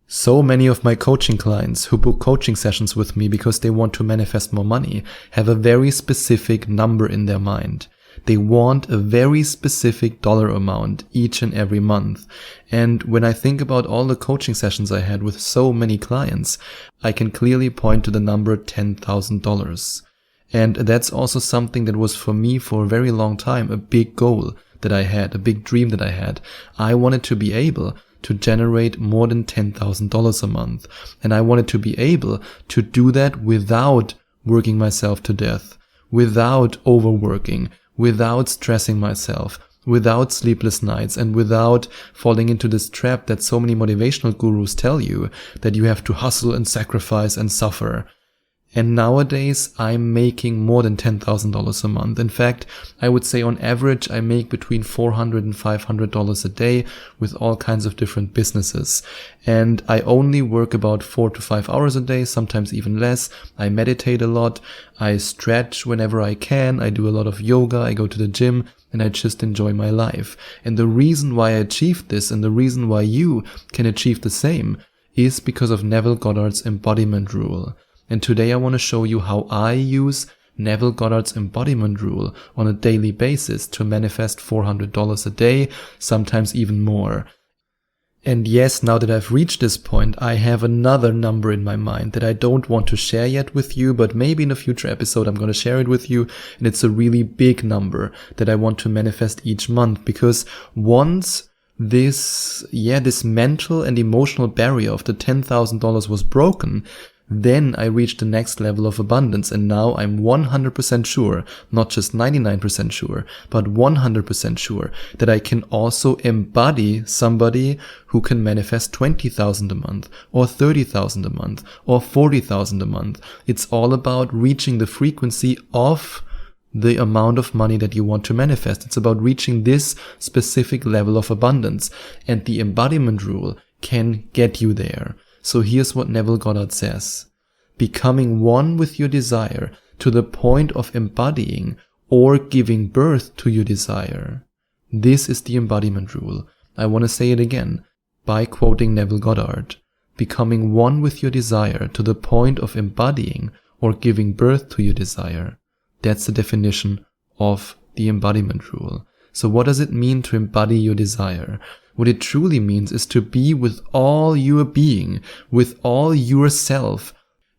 So many of my coaching clients who book coaching sessions with me because they want to manifest more money have a very specific number in their mind. They want a very specific dollar amount each and every month. And when I think about all the coaching sessions I had with so many clients, I can clearly point to the number $10,000. And that's also something that was for me for a very long time a big goal that I had, a big dream that I had. I wanted to be able to generate more than $10,000 a month. And I wanted to be able to do that without working myself to death, without overworking, without stressing myself, without sleepless nights, and without falling into this trap that so many motivational gurus tell you that you have to hustle and sacrifice and suffer. And nowadays, I'm making more than $10,000 a month. In fact, I would say on average, I make between $400 and $500 a day with all kinds of different businesses. And I only work about 4 to 5 hours a day, sometimes even less. I meditate a lot. I stretch whenever I can. I do a lot of yoga. I go to the gym and I just enjoy my life. And the reason why I achieved this and the reason why you can achieve the same is because of Neville Goddard's embodiment rule. And today I want to show you how I use Neville Goddard's embodiment rule on a daily basis to manifest $400 a day, sometimes even more. And yes, now that I've reached this point, I have another number in my mind that I don't want to share yet with you, but maybe in a future episode I'm going to share it with you. And it's a really big number that I want to manifest each month, because once this mental and emotional barrier of the $10,000 was broken, then I reached the next level of abundance, and now I'm 100% sure, not just 99% sure, but 100% sure that I can also embody somebody who can manifest $20,000 a month, or $30,000 a month, or $40,000 a month. It's all about reaching the frequency of the amount of money that you want to manifest. It's about reaching this specific level of abundance, and the embodiment rule can get you there. So here's what Neville Goddard says: becoming one with your desire to the point of embodying or giving birth to your desire. This is the embodiment rule. I want to say it again by quoting Neville Goddard. Becoming one with your desire to the point of embodying or giving birth to your desire. That's the definition of the embodiment rule. So what does it mean to embody your desire? What it truly means is to be with all your being, with all yourself,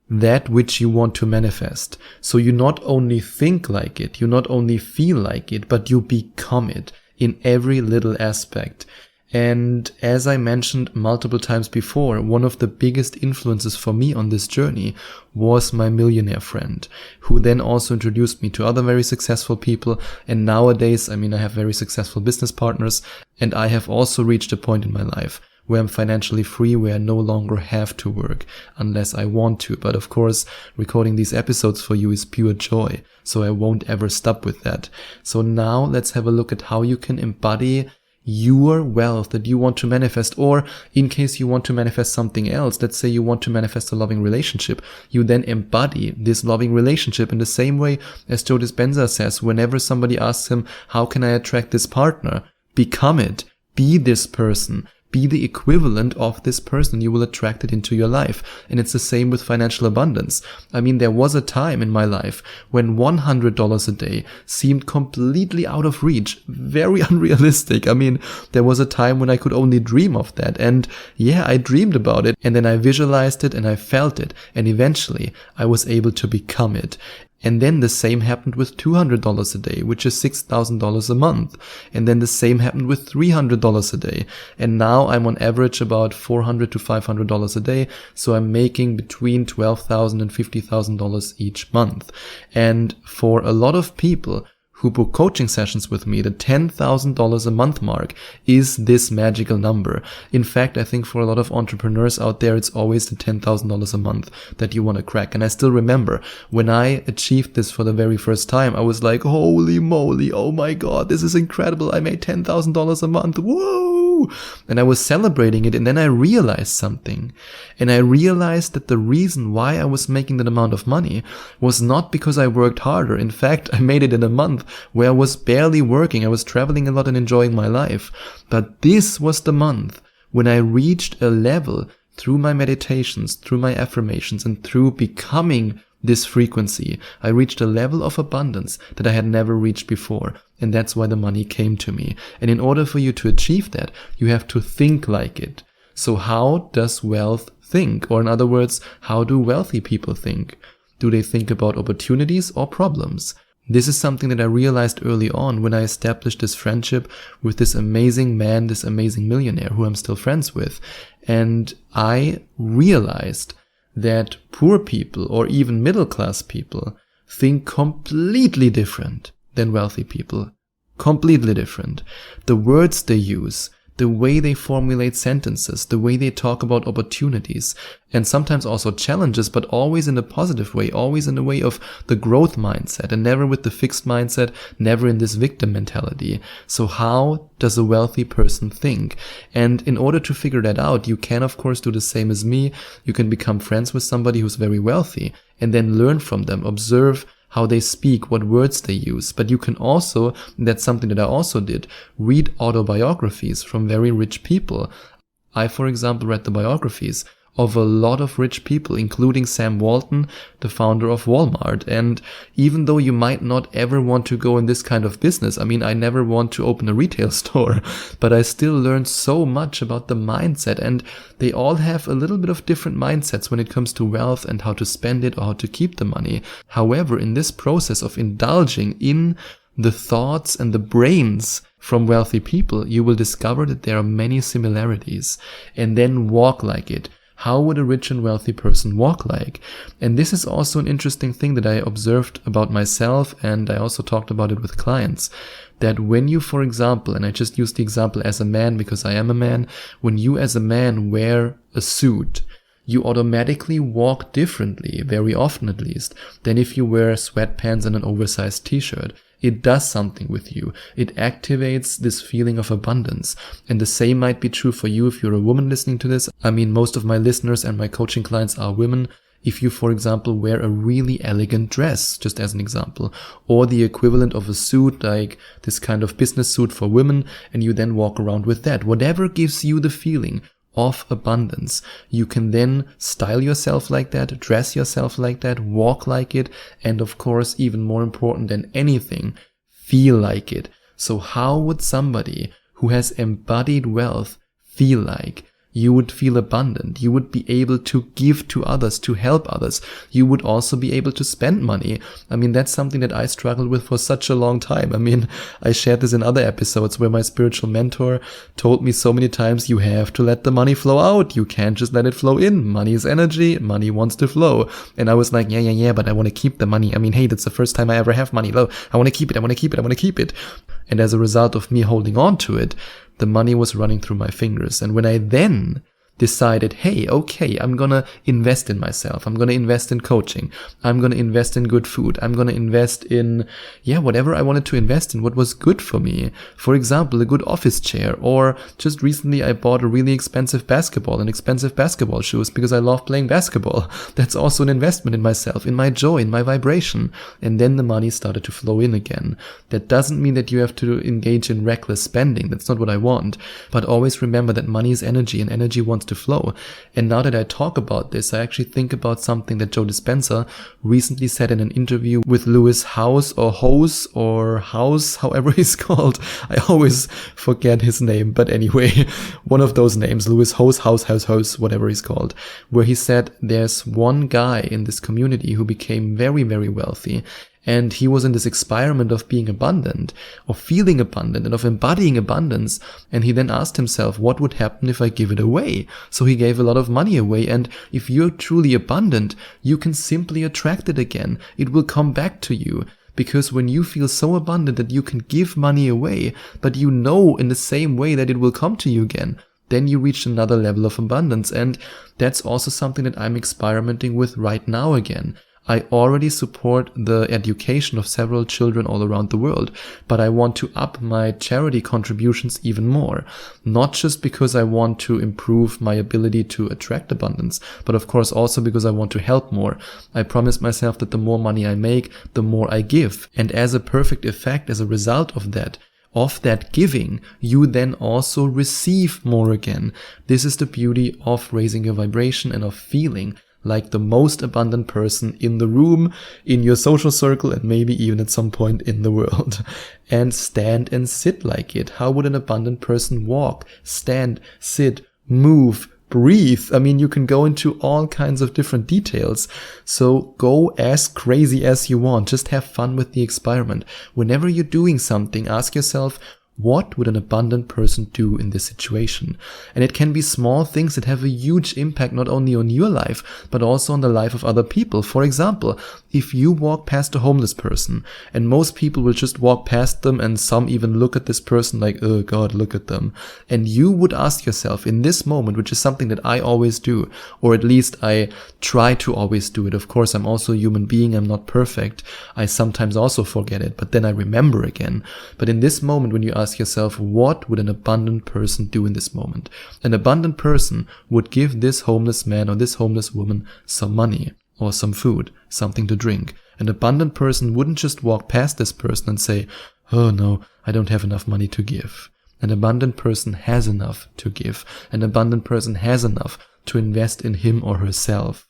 that which you want to manifest. So you not only think like it, you not only feel like it, but you become it in every little aspect. And as I mentioned multiple times before, one of the biggest influences for me on this journey was my millionaire friend, who then also introduced me to other very successful people. And nowadays, I have very successful business partners, and I have also reached a point in my life where I'm financially free, where I no longer have to work unless I want to. But of course, recording these episodes for you is pure joy, so I won't ever stop with that. So now let's have a look at how you can embody your wealth that you want to manifest, or in case you want to manifest something else, let's say you want to manifest a loving relationship, you then embody this loving relationship in the same way as Joe Dispenza says, whenever somebody asks him, how can I attract this partner? Become it. Be this person. Be the equivalent of this person. You will attract it into your life. And it's the same with financial abundance. There was a time in my life when $100 a day seemed completely out of reach, very unrealistic. There was a time when I could only dream of that. And yeah, I dreamed about it, and then I visualized it and I felt it. And eventually I was able to become it. And then the same happened with $200 a day, which is $6,000 a month. And then the same happened with $300 a day. And now I'm on average about $400 to $500 a day. So I'm making between $12,000 and $50,000 each month. And for a lot of people who book coaching sessions with me, the $10,000 a month mark is this magical number. In fact, I think for a lot of entrepreneurs out there, it's always the $10,000 a month that you want to crack. And I still remember when I achieved this for the very first time, I was like, holy moly, oh my God, this is incredible. I made $10,000 a month. Whoa! And I was celebrating it, and then I realized something. And I realized that the reason why I was making that amount of money was not because I worked harder. In fact, I made it in a month where I was barely working. I was traveling a lot and enjoying my life. But this was the month when I reached a level through my meditations, through my affirmations, and through becoming this frequency, I reached a level of abundance that I had never reached before. And that's why the money came to me. And in order for you to achieve that, you have to think like it. So how does wealth think? Or in other words, how do wealthy people think? Do they think about opportunities or problems? This is something that I realized early on when I established this friendship with this amazing man, this amazing millionaire who I'm still friends with. And I realized that poor people or even middle-class people think completely different than wealthy people. Completely different. The words they use, the way they formulate sentences, the way they talk about opportunities, and sometimes also challenges, but always in a positive way, always in the way of the growth mindset, and never with the fixed mindset, never in this victim mentality. So how does a wealthy person think? And in order to figure that out, you can of course do the same as me. You can become friends with somebody who's very wealthy, and then learn from them, observe how they speak, what words they use. But you can also, and that's something that I also did, read autobiographies from very rich people. I, for example, read the biographies of a lot of rich people, including Sam Walton, the founder of Walmart. And even though you might not ever want to go in this kind of business, I mean, I never want to open a retail store, but I still learned so much about the mindset, and they all have a little bit of different mindsets when it comes to wealth and how to spend it or how to keep the money. However, in this process of indulging in the thoughts and the brains from wealthy people, you will discover that there are many similarities, and then walk like it. How would a rich and wealthy person walk like? And this is also an interesting thing that I observed about myself, and I also talked about it with clients, that when you, for example, and I just use the example as a man because I am a man, when you as a man wear a suit, you automatically walk differently, very often at least, than if you wear sweatpants and an oversized t-shirt. It does something with you. It activates this feeling of abundance. And the same might be true for you if you're a woman listening to this. I mean, most of my listeners and my coaching clients are women. If you, for example, wear a really elegant dress, just as an example, or the equivalent of a suit, like this kind of business suit for women, and you then walk around with that, whatever gives you the feeling of abundance, you can then style yourself like that, dress yourself like that, walk like it, and of course, even more important than anything, feel like it. So how would somebody who has embodied wealth feel like? You would feel abundant. You would be able to give to others, to help others. You would also be able to spend money. I mean, that's something that I struggled with for such a long time. I mean, I shared this in other episodes where my spiritual mentor told me so many times, you have to let the money flow out. You can't just let it flow in. Money is energy. Money wants to flow. And I was like, yeah, but I want to keep the money. I mean, hey, that's the first time I ever have money. I want to keep it. And as a result of me holding on to it, the money was running through my fingers. And when I then decided, hey, okay, I'm gonna invest in myself. I'm gonna invest in coaching. I'm gonna invest in good food. I'm gonna invest in, whatever I wanted to invest in, what was good for me. For example, a good office chair, or just recently I bought a really expensive basketball and expensive basketball shoes because I love playing basketball. That's also an investment in myself, in my joy, in my vibration. And then the money started to flow in again. That doesn't mean that you have to engage in reckless spending. That's not what I want. But always remember that money is energy, and energy wants to flow. And now that I talk about this, I actually think about something that Joe Dispenza recently said in an interview with Lewis Howes, however he's called. I always forget his name, but anyway, one of those names, Lewis Howes, whatever he's called, where he said there's one guy in this community who became very, very wealthy. And he was in this experiment of being abundant, of feeling abundant, and of embodying abundance. And he then asked himself, what would happen if I give it away? So he gave a lot of money away. And if you're truly abundant, you can simply attract it again. It will come back to you. Because when you feel so abundant that you can give money away, but you know in the same way that it will come to you again, then you reach another level of abundance. And that's also something that I'm experimenting with right now again. I already support the education of several children all around the world, but I want to up my charity contributions even more. Not just because I want to improve my ability to attract abundance, but of course also because I want to help more. I promised myself that the more money I make, the more I give. And as a perfect effect, as a result of that, of that giving, you then also receive more again. This is the beauty of raising your vibration and of feeling like the most abundant person in the room, in your social circle, and maybe even at some point in the world. And stand and sit like it. How would an abundant person walk, stand, sit, move, breathe? I mean, you can go into all kinds of different details. So go as crazy as you want. Just have fun with the experiment. Whenever you're doing something, ask yourself, what would an abundant person do in this situation? And it can be small things that have a huge impact not only on your life, but also on the life of other people. For example, if you walk past a homeless person, and most people will just walk past them, and some even look at this person like, oh God, look at them. And you would ask yourself in this moment, which is something that I always do, or at least I try to always do it. Of course, I'm also a human being. I'm not perfect. I sometimes also forget it, but then I remember again. But in this moment, when you ask yourself, what would an abundant person do in this moment? An abundant person would give this homeless man or this homeless woman some money or some food, something to drink. An abundant person wouldn't just walk past this person and say, oh no, I don't have enough money to give. An abundant person has enough to give. An abundant person has enough to invest in him or herself.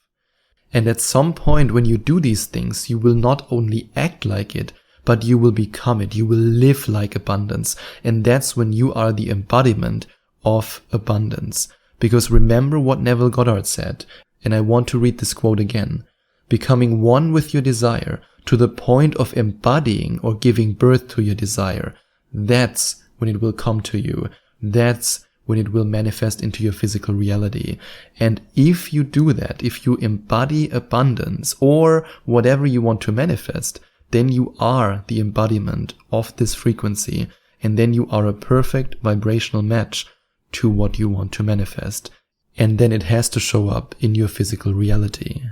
And at some point when you do these things, you will not only act like it, but you will become it. You will live like abundance. And that's when you are the embodiment of abundance. Because remember what Neville Goddard said, and I want to read this quote again. Becoming one with your desire to the point of embodying or giving birth to your desire. That's when it will come to you. That's when it will manifest into your physical reality. And if you do that, if you embody abundance or whatever you want to manifest, then you are the embodiment of this frequency, and then you are a perfect vibrational match to what you want to manifest. And then it has to show up in your physical reality.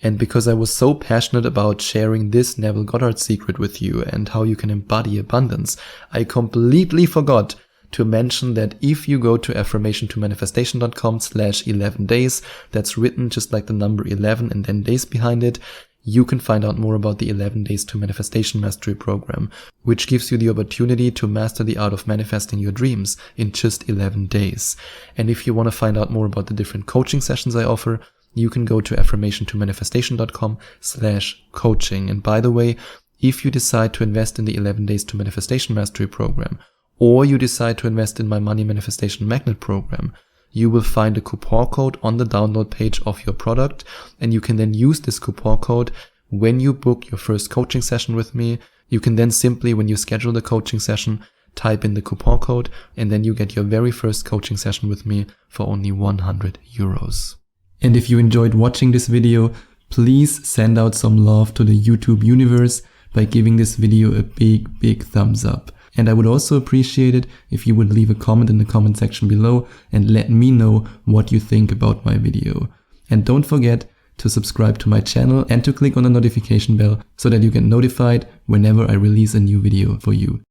And because I was so passionate about sharing this Neville Goddard secret with you and how you can embody abundance, I completely forgot to mention that if you go to affirmationtomanifestation.com/11 days, that's written just like the number 11 and then days behind it, you can find out more about the 11 Days to Manifestation Mastery program, which gives you the opportunity to master the art of manifesting your dreams in just 11 days. And if you want to find out more about the different coaching sessions I offer, you can go to affirmationtomanifestation.com/coaching. And by the way, if you decide to invest in the 11 Days to Manifestation Mastery program, or you decide to invest in my Money Manifestation Magnet program, you will find a coupon code on the download page of your product, and you can then use this coupon code when you book your first coaching session with me. You can then simply, when you schedule the coaching session, type in the coupon code, and then you get your very first coaching session with me for only 100 euros. And if you enjoyed watching this video, please send out some love to the YouTube universe by giving this video a big thumbs up. And I would also appreciate it if you would leave a comment in the comment section below and let me know what you think about my video. And don't forget to subscribe to my channel and to click on the notification bell so that you get notified whenever I release a new video for you.